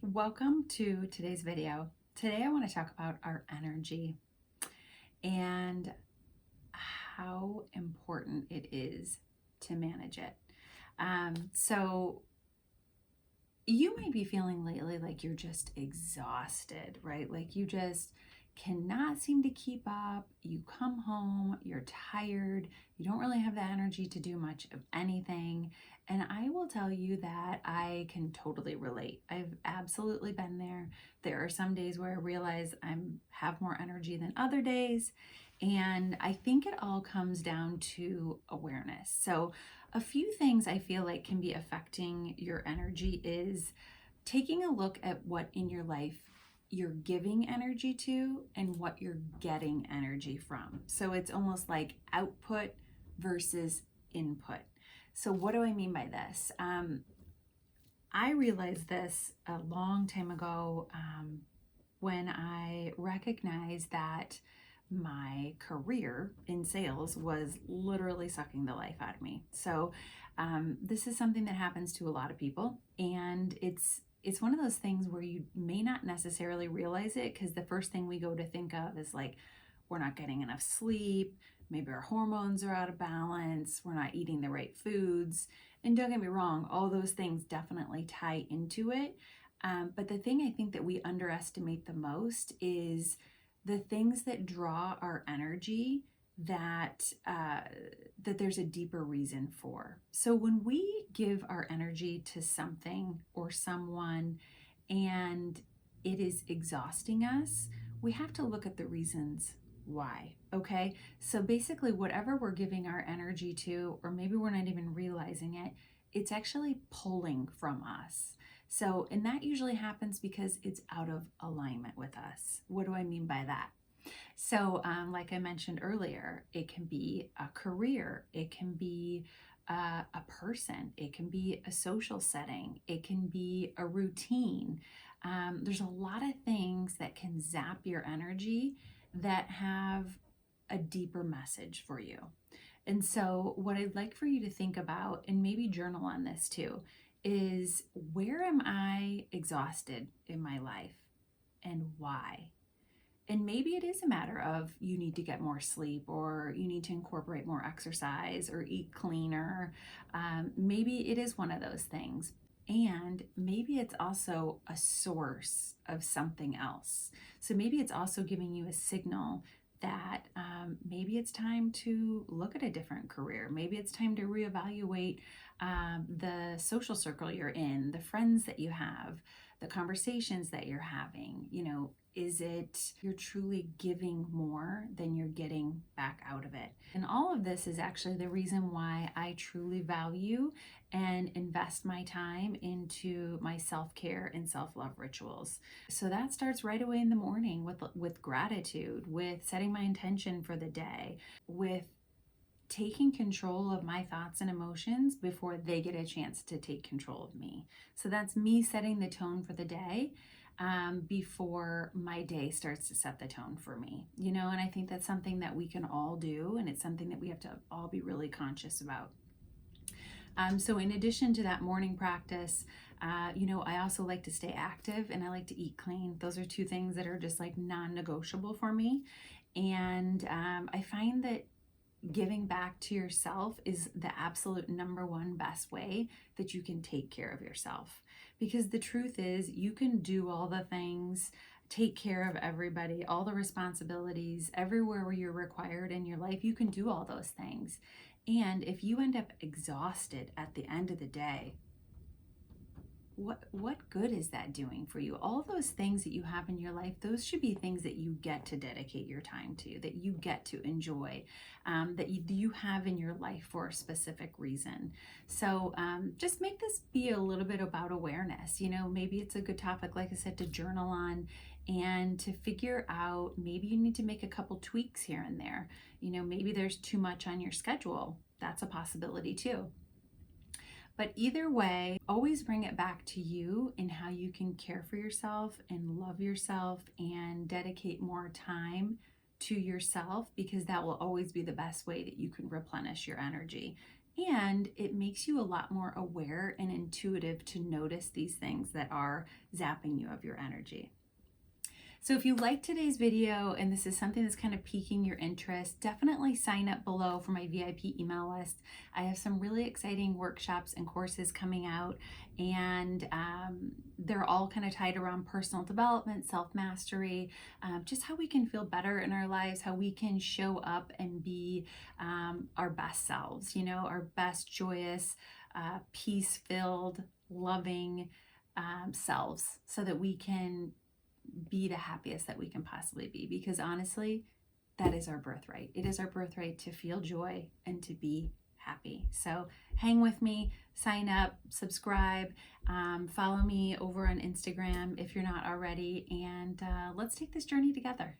Welcome to today's video. Today I want to talk about our energy and how important it is to manage it. So you might be feeling lately like you're just exhausted, right? Like you just cannot seem to keep up. You come home, you're tired, you don't really have the energy to do much of anything. And I will tell you that I can totally relate. I've absolutely been there. There are some days where I realize have more energy than other days. And I think it all comes down to awareness. So a few things I feel like can be affecting your energy is taking a look at what in your life you're giving energy to and what you're getting energy from. So it's almost like output versus input. So what do I mean by this? I realized this a long time ago when I recognized that my career in sales was literally sucking the life out of me. So this is something that happens to a lot of people, and it's one of those things where you may not necessarily realize it because the first thing we go to think of is like we're not getting enough sleep, maybe our hormones are out of balance, we're not eating the right foods. And don't get me wrong, all those things definitely tie into it. But the thing I think that we underestimate the most is the things that draw our energy that there's a deeper reason for. So when we give our energy to something or someone and it is exhausting us, we have to look at the reasons why. Okay, so basically whatever we're giving our energy to, or maybe we're not even realizing it, it's actually pulling from us. So, and that usually happens because it's out of alignment with us. What do I mean by that? So, like I mentioned earlier, it can be a career, it can be a person, it can be a social setting, it can be a routine. There's a lot of things that can zap your energy that have a deeper message for you. And so, what I'd like for you to think about, and maybe journal on this too, is where am I exhausted in my life and why? And maybe it is a matter of you need to get more sleep, or you need to incorporate more exercise, or eat cleaner. Maybe it is one of those things. And maybe it's also a source of something else. So maybe it's also giving you a signal that maybe it's time to look at a different career. Maybe it's time to reevaluate the social circle you're in, the friends that you have, the conversations that you're having. Is it you're truly giving more than you're getting back out of it? And all of this is actually the reason why I truly value and invest my time into my self-care and self-love rituals. So that starts right away in the morning with gratitude, with setting my intention for the day, with taking control of my thoughts and emotions before they get a chance to take control of me. So that's me setting the tone for the day before my day starts to set the tone for me. And I think that's something that we can all do, and it's something that we have to all be really conscious about. So in addition to that morning practice, I also like to stay active and I like to eat clean. Those are two things that are just like non-negotiable for me. And I find that giving back to yourself is the absolute number one best way that you can take care of yourself. Because the truth is, you can do all the things, take care of everybody, all the responsibilities, everywhere where you're required in your life, you can do all those things. And if you end up exhausted at the end of the day, what good is that doing for you? All those things that you have in your life, those should be things that you get to dedicate your time to, that you get to enjoy, that you have in your life for a specific reason. So just make this be a little bit about awareness. Maybe it's a good topic, like I said, to journal on and to figure out, maybe you need to make a couple tweaks here and there. Maybe there's too much on your schedule. That's a possibility too. But either way, always bring it back to you and how you can care for yourself and love yourself and dedicate more time to yourself, because that will always be the best way that you can replenish your energy. and it makes you a lot more aware and intuitive to notice these things that are zapping you of your energy. So if you like today's video and this is something that's kind of piquing your interest, definitely sign up below for my VIP email list. I have some really exciting workshops and courses coming out, and they're all kind of tied around personal development, self-mastery, just how we can feel better in our lives, how we can show up and be our best selves, our best, joyous, peace-filled, loving selves, so that we can be the happiest that we can possibly be, because honestly, that is our birthright. It is our birthright to feel joy and to be happy. So hang with me, sign up, subscribe, follow me over on Instagram if you're not already, and let's take this journey together.